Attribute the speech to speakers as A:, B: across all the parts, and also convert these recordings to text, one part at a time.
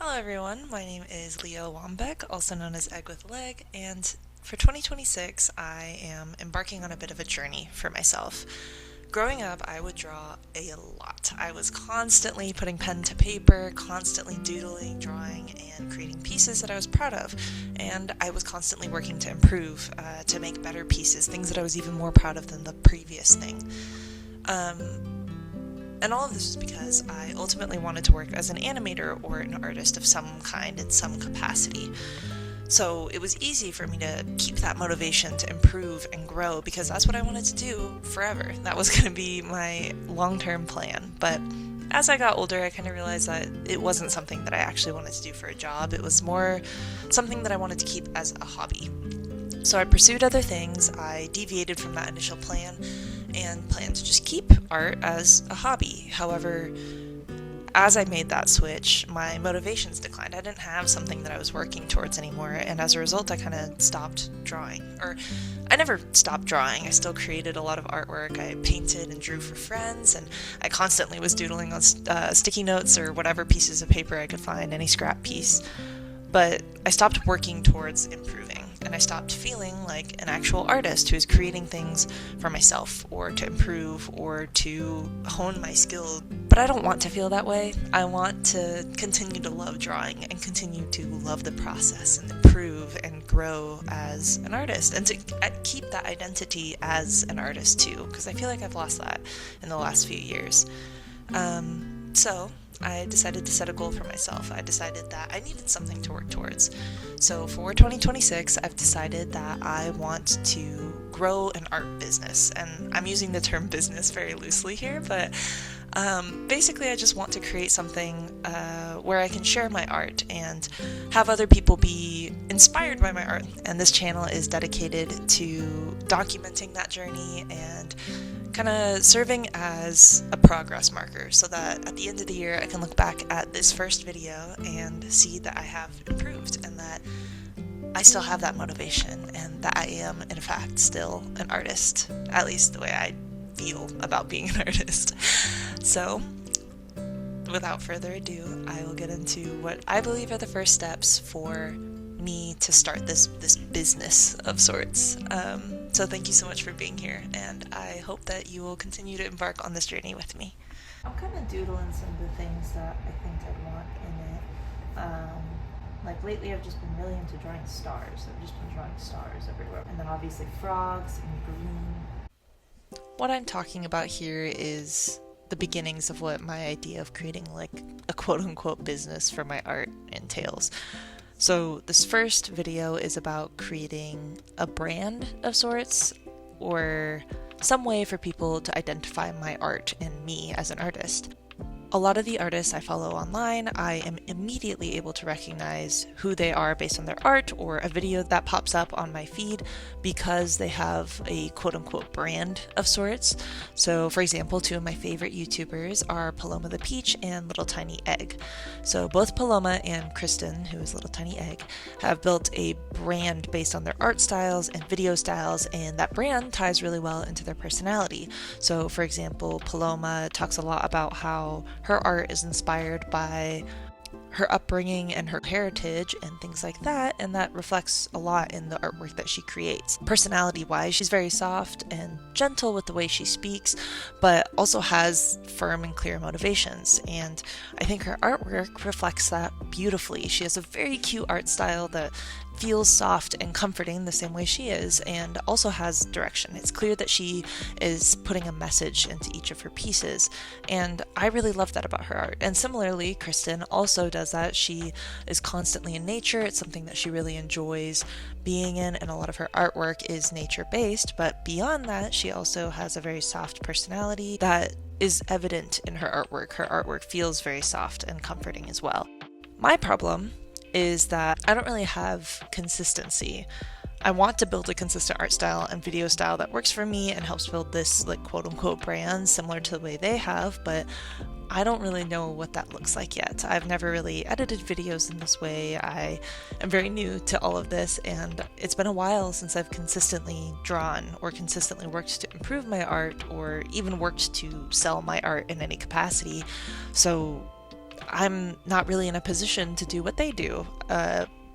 A: Hello everyone, my name is Leo Wambeck, also known as Egg with a Leg, and for 2026 I am embarking on a bit of a journey for myself. Growing up, I would draw a lot. I was constantly putting pen to paper, constantly doodling, drawing, and creating pieces that I was proud of. And I was constantly working to improve, to make better pieces, things that I was even more proud of than the previous thing. And all of this was because I ultimately wanted to work as an animator or an artist of some kind in some capacity. So it was easy for me to keep that motivation to improve and grow because that's what I wanted to do forever. That was going to be my long-term plan. But as I got older, I kind of realized that it wasn't something that I actually wanted to do for a job. It was more something that I wanted to keep as a hobby. So I pursued other things, I deviated from that initial plan, and planned to just keep art as a hobby. However, as I made that switch, my motivations declined. I didn't have something that I was working towards anymore, and as a result, I kind of stopped drawing. Or, I never stopped drawing. I still created a lot of artwork. I painted and drew for friends, and I constantly was doodling on sticky notes or whatever pieces of paper I could find, any scrap piece. But I stopped working towards improving, and I stopped feeling like an actual artist who is creating things for myself or to improve or to hone my skill. But I don't want to feel that way. I want to continue to love drawing and continue to love the process and improve and grow as an artist and to keep that identity as an artist too, because I feel like I've lost that in the last few years. So I decided to set a goal for myself. I decided that I needed something to work towards. So for 2026, I've decided that I want to grow an art business. And I'm using the term business very loosely here, but basically I just want to create something where I can share my art and have other people be inspired by my art. And this channel is dedicated to documenting that journey and kind of serving as a progress marker so that at the end of the year I can look back at this first video and see that I have improved and that I still have that motivation and that I am in fact still an artist, at least the way I feel about being an artist. So without further ado, I will get into what I believe are the first steps for me to start this business of sorts. So thank you so much for being here, and I hope that you will continue to embark on this journey with me. I'm kind of doodling some of the things that I think I'd want in it. Like lately I've just been really into drawing stars. I've just been drawing stars everywhere. And then obviously frogs and green. What I'm talking about here is the beginnings of what my idea of creating like a quote-unquote business for my art entails. So this first video is about creating a brand of sorts, or some way for people to identify my art and me as an artist. A lot of the artists I follow online, I am immediately able to recognize who they are based on their art or a video that pops up on my feed because they have a quote-unquote brand of sorts. So for example, two of my favorite YouTubers are Paloma the Peach and Little Tiny Egg. So both Paloma and Kristen, who is Little Tiny Egg, have built a brand based on their art styles and video styles, and that brand ties really well into their personality. So for example, Paloma talks a lot about how her art is inspired by her upbringing and her heritage and things like that, and that reflects a lot in the artwork that she creates. Personality-wise, she's very soft and gentle with the way she speaks, but also has firm and clear motivations, and I think her artwork reflects that beautifully. She has a very cute art style that feels soft and comforting the same way she is, and also has direction. It's clear that she is putting a message into each of her pieces, and I really love that about her art. And similarly, Kristen also does that. She is constantly in nature. It's something that she really enjoys being in, and a lot of her artwork is nature-based, but beyond that, she also has a very soft personality that is evident in her artwork. Her artwork feels very soft and comforting as well. My problem is that I don't really have consistency. I want to build a consistent art style and video style that works for me and helps build this like quote-unquote brand similar to the way they have, but I don't really know what that looks like yet. I've never really edited videos in this way. I am very new to all of this, and it's been a while since I've consistently drawn or consistently worked to improve my art or even worked to sell my art in any capacity. So I'm not really in a position to do what they do,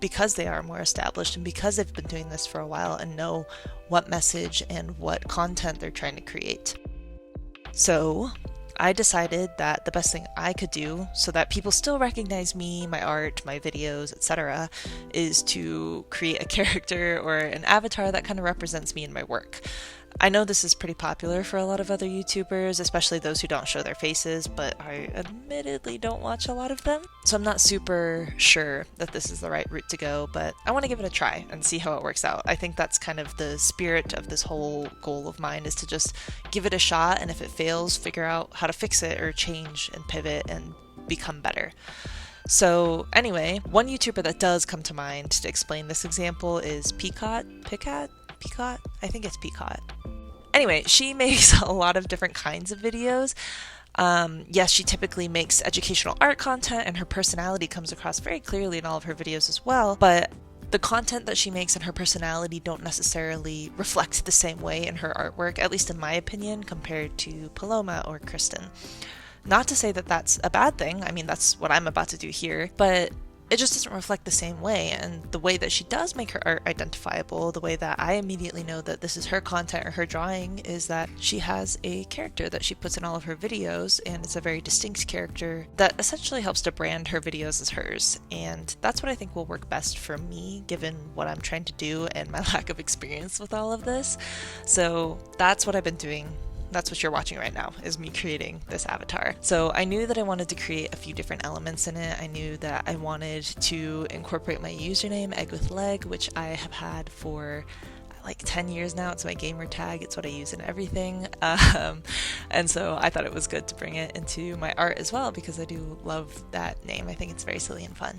A: because they are more established and because they've been doing this for a while and know what message and what content they're trying to create. So I decided that the best thing I could do so that people still recognize me, my art, my videos, etc., is to create a character or an avatar that kind of represents me and my work. I know this is pretty popular for a lot of other YouTubers, especially those who don't show their faces, but I admittedly don't watch a lot of them. So I'm not super sure that this is the right route to go, but I want to give it a try and see how it works out. I think that's kind of the spirit of this whole goal of mine, is to just give it a shot, and if it fails, figure out how to fix it or change and pivot and become better. So anyway, one YouTuber that does come to mind to explain this example is Peacock? I think it's Peacock. Anyway, she makes a lot of different kinds of videos. Yes, she typically makes educational art content, and her personality comes across very clearly in all of her videos as well, but the content that she makes and her personality don't necessarily reflect the same way in her artwork, at least in my opinion, compared to Paloma or Kristen. Not to say that that's a bad thing, I mean, that's what I'm about to do here, but it just doesn't reflect the same way, and the way that she does make her art identifiable, the way that I immediately know that this is her content or her drawing, is that she has a character that she puts in all of her videos, and it's a very distinct character that essentially helps to brand her videos as hers, and that's what I think will work best for me, given what I'm trying to do and my lack of experience with all of this. So that's what I've been doing. That's what you're watching right now, is me creating this avatar. So I knew that I wanted to create a few different elements in it. I knew that I wanted to incorporate my username, Egg with Leg, which I have had for like 10 years now. It's my gamer tag. It's what I use in everything. And so I thought it was good to bring it into my art as well, because I do love that name. I think it's very silly and fun.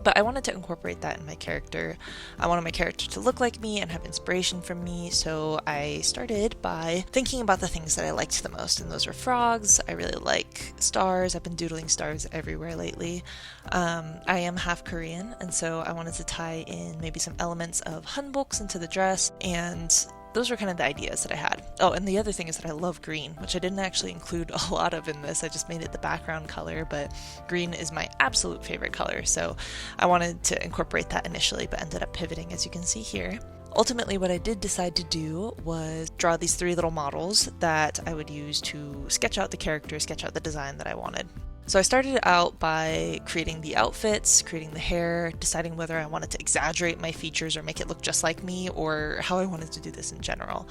A: But I wanted to incorporate that in my character. I wanted my character to look like me and have inspiration from me, so I started by thinking about the things that I liked the most, and those were frogs. I really like stars. I've been doodling stars everywhere lately. I am half Korean, and so I wanted to tie in maybe some elements of hanboks into the dress, and those were kind of the ideas that I had. Oh, and the other thing is that I love green, which I didn't actually include a lot of in this. I just made it the background color, but green is my absolute favorite color. So I wanted to incorporate that initially, but ended up pivoting, as you can see here. Ultimately, what I did decide to do was draw these 3 little models that I would use to sketch out the character, sketch out the design that I wanted. So I started out by creating the outfits, creating the hair, deciding whether I wanted to exaggerate my features or make it look just like me, or how I wanted to do this in general.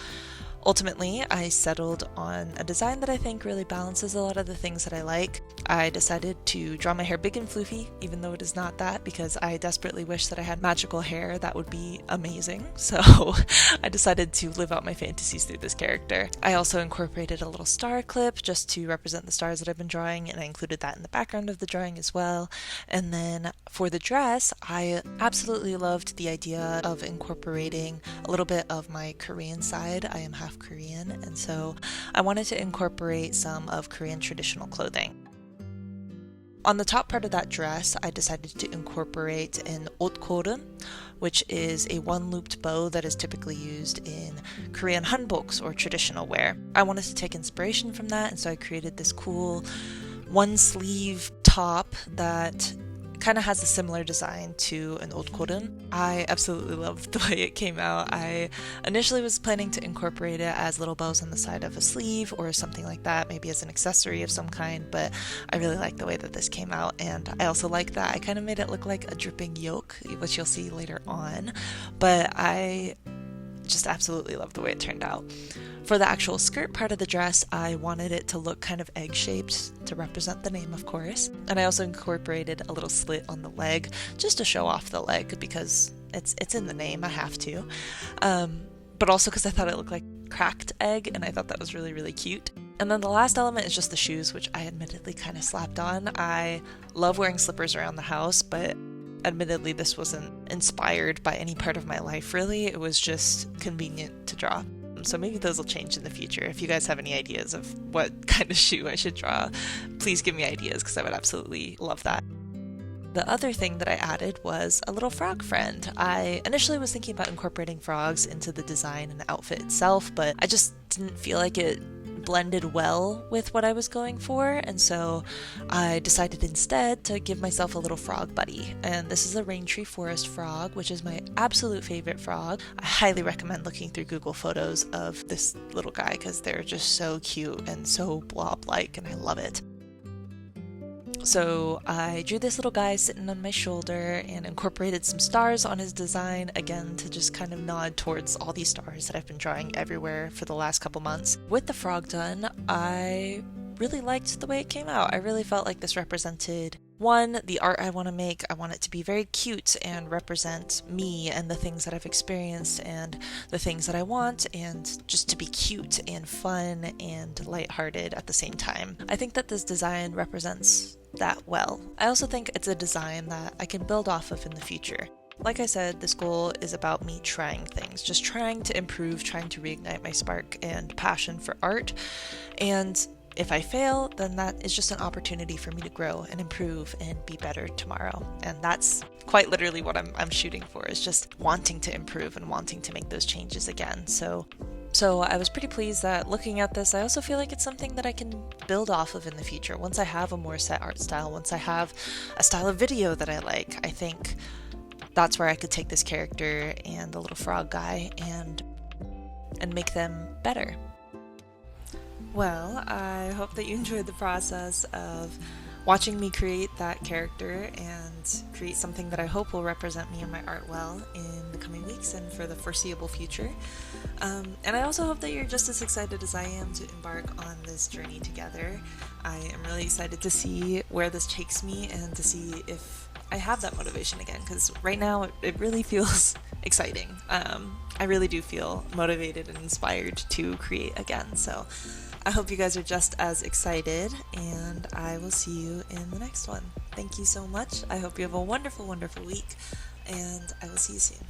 A: Ultimately, I settled on a design that I think really balances a lot of the things that I like. I decided to draw my hair big and floofy, even though it is not that, because I desperately wish that I had magical hair. That would be amazing. So I decided to live out my fantasies through this character. I also incorporated a little star clip just to represent the stars that I've been drawing, and I included that in the background of the drawing as well. And then for the dress, I absolutely loved the idea of incorporating a little bit of my Korean side. I am half Korean, and so I wanted to incorporate some of Korean traditional clothing. On the top part of that dress, I decided to incorporate an 옷고름, which is a one-looped bow that is typically used in Korean hanboks or traditional wear. I wanted to take inspiration from that, and so I created this cool one-sleeve top that kind of has a similar design to an 옷고름. I absolutely loved the way it came out. I initially was planning to incorporate it as little bows on the side of a sleeve or something like that, maybe as an accessory of some kind, but I really like the way that this came out, and I also like that I kind of made it look like a dripping yolk, which you'll see later on, but I just absolutely love the way it turned out. For the actual skirt part of the dress, I wanted it to look kind of egg-shaped to represent the name, of course. And I also incorporated a little slit on the leg just to show off the leg because it's in the name, I have to. But also because I thought it looked like cracked egg, and I thought that was really, really cute. And then the last element is just the shoes, which I admittedly kind of slapped on. I love wearing slippers around the house, but admittedly this wasn't inspired by any part of my life really. It was just convenient to draw. So maybe those will change in the future. If you guys have any ideas of what kind of shoe I should draw, please give me ideas because I would absolutely love that. The other thing that I added was a little frog friend. I initially was thinking about incorporating frogs into the design and the outfit itself, but I just didn't feel like it blended well with what I was going for, and so I decided instead to give myself a little frog buddy. And this is a rain tree forest frog, which is my absolute favorite frog. I highly recommend looking through Google photos of this little guy because they're just so cute and so blob-like, and I love it. So I drew this little guy sitting on my shoulder and incorporated some stars on his design, again to just kind of nod towards all these stars that I've been drawing everywhere for the last couple months. With the frog done, I really liked the way it came out. I really felt like this represented, one, the art I want to make. I want it to be very cute and represent me and the things that I've experienced and the things that I want, and just to be cute and fun and lighthearted at the same time. I think that this design represents that well. I also think it's a design that I can build off of in the future. Like I said, this goal is about me trying things, just trying to improve, trying to reignite my spark and passion for art. And if I fail, then that is just an opportunity for me to grow and improve and be better tomorrow. And that's quite literally what I'm shooting for, is just wanting to improve and wanting to make those changes again. So I was pretty pleased that looking at this, I also feel like it's something that I can build off of in the future. Once I have a more set art style, once I have a style of video that I like, I think that's where I could take this character and the little frog guy and make them better. Well, I hope that you enjoyed the process of watching me create that character and create something that I hope will represent me and my art well in the coming weeks and for the foreseeable future. And I also hope that you're just as excited as I am to embark on this journey together. I am really excited to see where this takes me and to see if I have that motivation again, because right now it really feels exciting. I really do feel motivated and inspired to create again. So I hope you guys are just as excited, and I will see you in the next one. Thank you so much. I hope you have a wonderful, wonderful week, and I will see you soon.